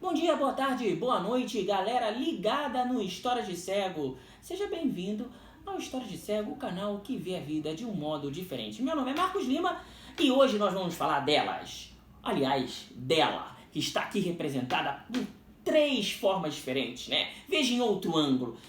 Bom dia, boa tarde, boa noite, galera ligada no História de Cego. Seja bem-vindo ao História de Cego, o canal que vê a vida de um modo diferente. Meu nome é Marcos Lima e hoje nós vamos falar delas. Aliás, dela, que está aqui representada por 3 formas diferentes, né? Veja em outro ângulo.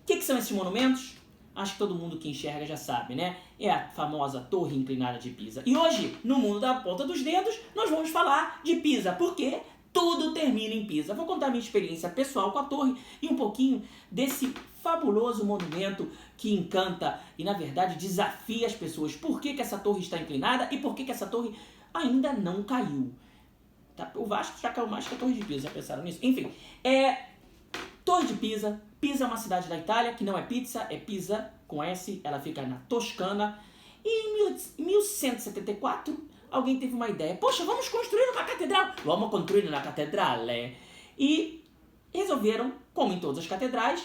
O que são esses monumentos? Acho que todo mundo que enxerga já sabe, né? É a famosa Torre Inclinada de Pisa. E hoje, no mundo da ponta dos dedos, nós vamos falar de Pisa, porque tudo termina em Pisa. Vou contar minha experiência pessoal com a torre e um pouquinho desse fabuloso monumento que encanta e, na verdade, desafia as pessoas. Por que essa torre está inclinada e por que essa torre ainda não caiu? Tá? O Vasco já caiu mais que a Torre de Pisa, já pensaram nisso? Enfim, Torre de Pisa. Pisa é uma cidade da Itália, que não é pizza, é Pisa, com S, ela fica na Toscana. E em 1174, alguém teve uma ideia. Poxa, vamos construir uma catedral. Vamos construir uma catedral. E resolveram, como em todas as catedrais,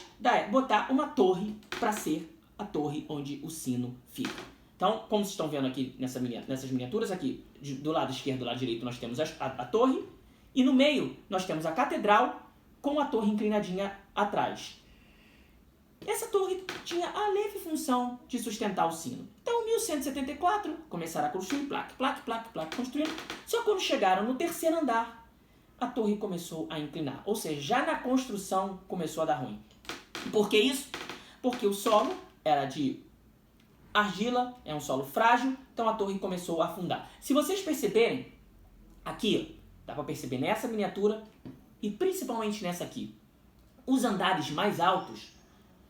botar uma torre para ser a torre onde o sino fica. Então, como vocês estão vendo aqui nessas miniaturas, aqui do lado esquerdo e do lado direito nós temos a torre. E no meio nós temos a catedral com a torre inclinadinha atrás. Essa torre tinha a leve função de sustentar o sino. Então, em 1174, começaram a construir, placa, construindo. Só que quando chegaram no terceiro andar, a torre começou a inclinar. Ou seja, já na construção começou a dar ruim. Por que isso? Porque o solo era de argila, é um solo frágil, então a torre começou a afundar. Se vocês perceberem, aqui, dá para perceber nessa miniatura e principalmente nessa aqui, os andares mais altos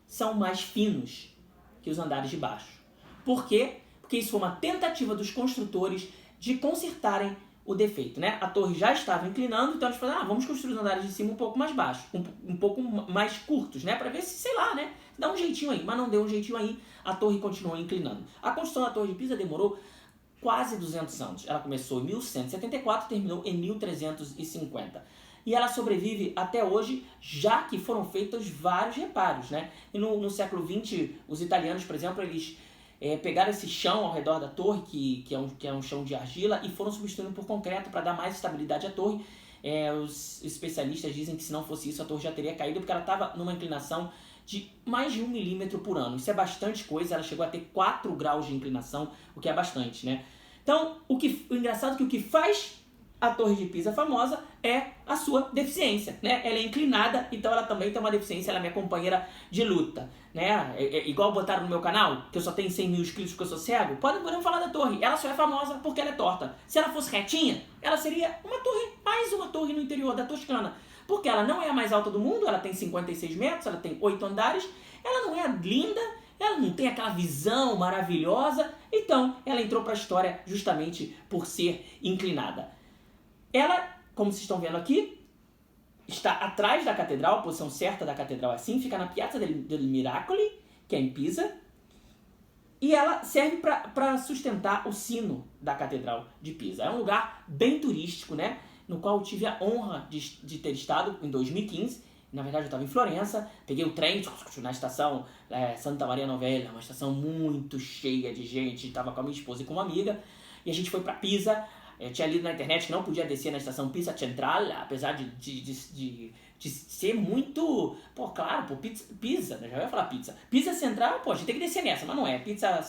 são mais finos que os andares de baixo. Por quê? Porque isso foi uma tentativa dos construtores de consertarem o defeito, né? A torre já estava inclinando, então eles falaram, vamos construir os andares de cima um pouco mais baixos, um pouco mais curtos, né? Para ver se, sei lá, né? Dá um jeitinho aí. Mas não deu um jeitinho aí, a torre continuou inclinando. A construção da Torre de Pisa demorou quase 200 anos. Ela começou em 1174 e terminou em 1350. E ela sobrevive até hoje, já que foram feitos vários reparos, né? E no século XX, os italianos, por exemplo, eles pegaram esse chão ao redor da torre, que é um chão de argila, e foram substituindo por concreto para dar mais estabilidade à torre. Os especialistas dizem que se não fosse isso, a torre já teria caído, porque ela estava numa inclinação de mais de 1 milímetro por ano. Isso é bastante coisa, ela chegou a ter 4 graus de inclinação, o que é bastante, né? Então, o engraçado é que o que faz a Torre de Pisa famosa é a sua deficiência, né? Ela é inclinada, então ela também tem uma deficiência, ela é minha companheira de luta, né? Igual botaram no meu canal, que eu só tenho 100 mil inscritos porque eu sou cego, podemos falar da torre. Ela só é famosa porque ela é torta. Se ela fosse retinha, ela seria mais uma torre no interior da Toscana. Porque ela não é a mais alta do mundo, ela tem 56 metros, ela tem 8 andares, ela não é linda, ela não tem aquela visão maravilhosa, então ela entrou para a história justamente por ser inclinada. Ela, como vocês estão vendo aqui, está atrás da catedral, a posição certa da catedral é assim, fica na Piazza del Miracoli, que é em Pisa, e ela serve para sustentar o sino da Catedral de Pisa. É um lugar bem turístico, né? No qual eu tive a honra de ter estado em 2015. Na verdade, eu estava em Florença, peguei o trem na estação Santa Maria Novella, uma estação muito cheia de gente, estava com a minha esposa e com uma amiga, e a gente foi para Pisa. Eu tinha lido na internet que não podia descer na estação Pisa Central, apesar de ser muito... Pisa, né? Já ia falar pizza. Pisa Central, a gente tem que descer nessa, mas não é. Pisa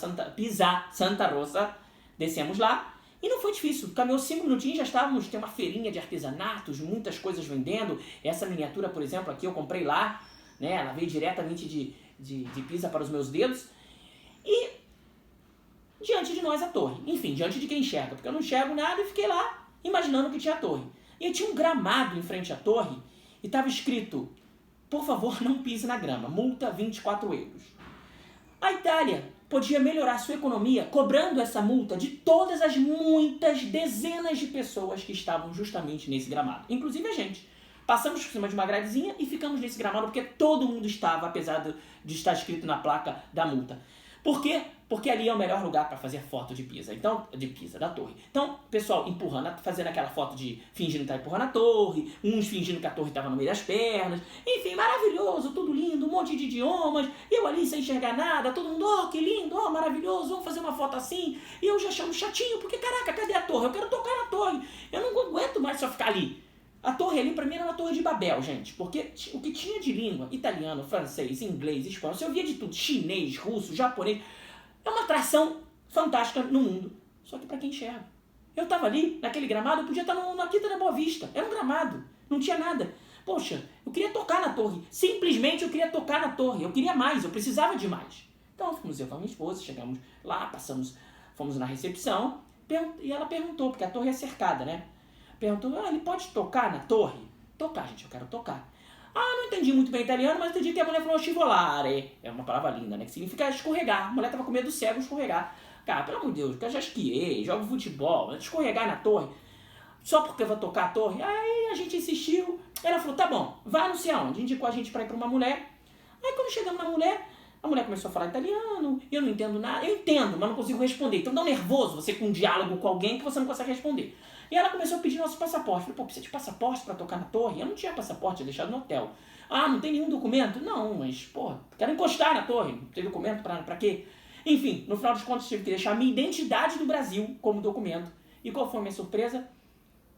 Santa Rosa, descemos lá. E não foi difícil, caminhou 5 minutinhos, já estávamos, tem uma feirinha de artesanatos, muitas coisas vendendo. Essa miniatura, por exemplo, aqui eu comprei lá, né? Ela veio diretamente de Pisa para os meus dedos. E diante de nós a torre. Enfim, diante de quem enxerga, porque eu não enxergo nada e fiquei lá imaginando que tinha a torre. E aí tinha um gramado em frente à torre e estava escrito, por favor, não pise na grama, multa 24 euros. A Itália podia melhorar sua economia cobrando essa multa de todas as muitas dezenas de pessoas que estavam justamente nesse gramado, inclusive a gente. Passamos por cima de uma gradezinha e ficamos nesse gramado porque todo mundo estava, apesar de estar escrito na placa da multa. Por quê? Porque ali é o melhor lugar para fazer foto de Pisa. Então, da torre. Então, pessoal empurrando, fazendo aquela foto fingindo que tá empurrando a torre, uns fingindo que a torre estava no meio das pernas. Enfim, maravilhoso, tudo lindo, um monte de idiomas. Eu ali sem enxergar nada, todo mundo, que lindo, maravilhoso, vamos fazer uma foto assim. E eu já chamo chatinho, porque caraca, cadê a torre? Eu quero tocar na torre. Eu não aguento mais só ficar ali. A torre ali, pra mim, era uma torre de Babel, gente. Porque o que tinha de língua, italiano, francês, inglês, espanhol, você ouvia de tudo. Chinês, russo, japonês. É uma atração fantástica no mundo. Só que pra quem enxerga. Eu tava ali, naquele gramado, eu podia estar na Quinta da Boa Vista. Era um gramado. Não tinha nada. Poxa, eu queria tocar na torre. Simplesmente eu queria tocar na torre. Eu queria mais, eu precisava de mais. Então, fomos eu com a minha esposa, chegamos lá, fomos na recepção. E ela perguntou, porque a torre é cercada, né? Perguntou, ele pode tocar na torre? Tocar, gente, eu quero tocar. Não entendi muito bem italiano, mas entendi que a mulher falou scivolare. É uma palavra linda, né? Que significa escorregar. A mulher tava com medo do cego escorregar. Cara, pelo amor de Deus, eu já esquiei, jogo futebol, escorregar na torre. Só porque eu vou tocar a torre? Aí a gente insistiu. Ela falou, tá bom, vai não sei aonde. Indicou a gente pra ir pra uma mulher. Aí quando chegamos na mulher, a mulher começou a falar italiano, eu não entendo nada. Eu entendo, mas não consigo responder. Então dá um nervoso você com um diálogo com alguém que você não consegue responder. E ela começou a pedir nosso passaporte. Falei, precisa de passaporte pra tocar na torre? Eu não tinha passaporte, tinha deixado no hotel. Não tem nenhum documento? Não, mas, quero encostar na torre. Não tem documento pra quê? Enfim, no final dos contos, tive que deixar a minha identidade do Brasil como documento. E qual foi a minha surpresa?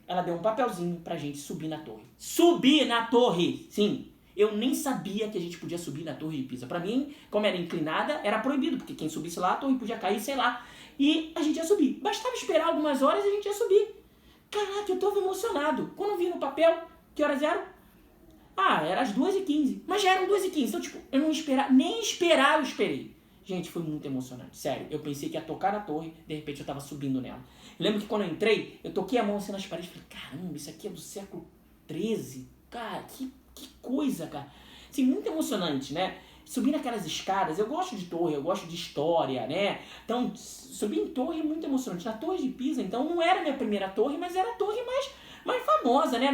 Ela deu um papelzinho pra gente subir na torre. Subir na torre! Sim, eu nem sabia que a gente podia subir na Torre de Pisa. Pra mim, como era inclinada, era proibido, porque quem subisse lá, a torre podia cair, sei lá. E a gente ia subir. Bastava esperar algumas horas e a gente ia subir. Caraca, eu tava emocionado. Quando eu vi no papel, que horas eram? Era as 2h15. Mas já eram 2h15. Então, eu não esperava, nem esperar eu esperei. Gente, foi muito emocionante. Sério, eu pensei que ia tocar na torre, de repente eu tava subindo nela. Eu lembro que quando eu entrei, eu toquei a mão assim nas paredes e falei, caramba, isso aqui é do século XIII. Cara, que coisa, cara. Assim, muito emocionante, né? Subir naquelas escadas, eu gosto de torre, eu gosto de história, né? Então, subir em torre é muito emocionante. Na Torre de Pisa, então, não era a minha primeira torre, mas era a torre mais famosa, né?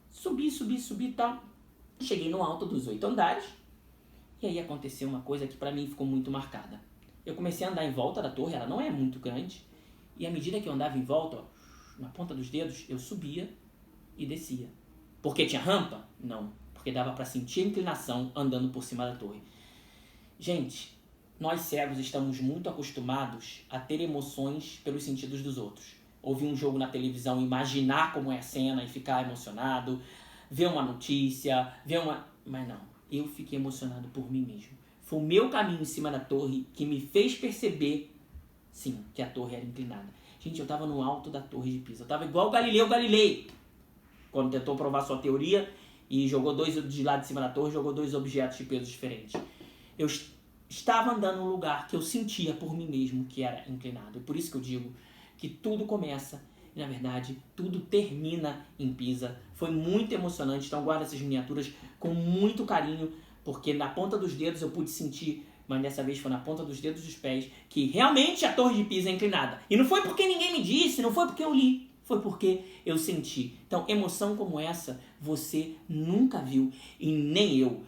Subi e tal. Cheguei no alto dos 8 andares. E aí aconteceu uma coisa que pra mim ficou muito marcada. Eu comecei a andar em volta da torre, ela não é muito grande. E à medida que eu andava em volta, na ponta dos dedos, eu subia e descia. Porque tinha rampa? Não. Porque dava pra sentir a inclinação andando por cima da torre. Gente, nós cegos estamos muito acostumados a ter emoções pelos sentidos dos outros. Ouvir um jogo na televisão, imaginar como é a cena e ficar emocionado. Ver uma notícia, Mas não. Eu fiquei emocionado por mim mesmo. Foi o meu caminho em cima da torre que me fez perceber, sim, que a torre era inclinada. Gente, eu tava no alto da Torre de Pisa. Eu tava igual o Galileu Galilei, quando tentou provar sua teoria e jogou de lá de cima da torre, jogou 2 objetos de peso diferentes. Eu estava andando num lugar que eu sentia por mim mesmo que era inclinado. E por isso que eu digo que tudo começa e, na verdade, tudo termina em Pisa. Foi muito emocionante, então guarda essas miniaturas com muito carinho, porque na ponta dos dedos eu pude sentir, mas dessa vez foi na ponta dos dedos dos pés, que realmente a Torre de Pisa é inclinada. E não foi porque ninguém me disse, não foi porque eu li, foi porque eu senti. Então, emoção como essa, você nunca viu, e nem eu.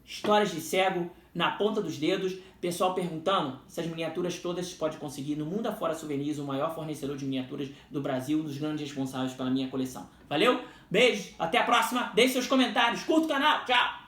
Histórias de cego, na ponta dos dedos, pessoal perguntando, essas miniaturas todas você pode conseguir no Mundo Afora Souvenirs, o maior fornecedor de miniaturas do Brasil, um dos grandes responsáveis pela minha coleção. Valeu? Beijo, até a próxima, deixe seus comentários, curta o canal, tchau!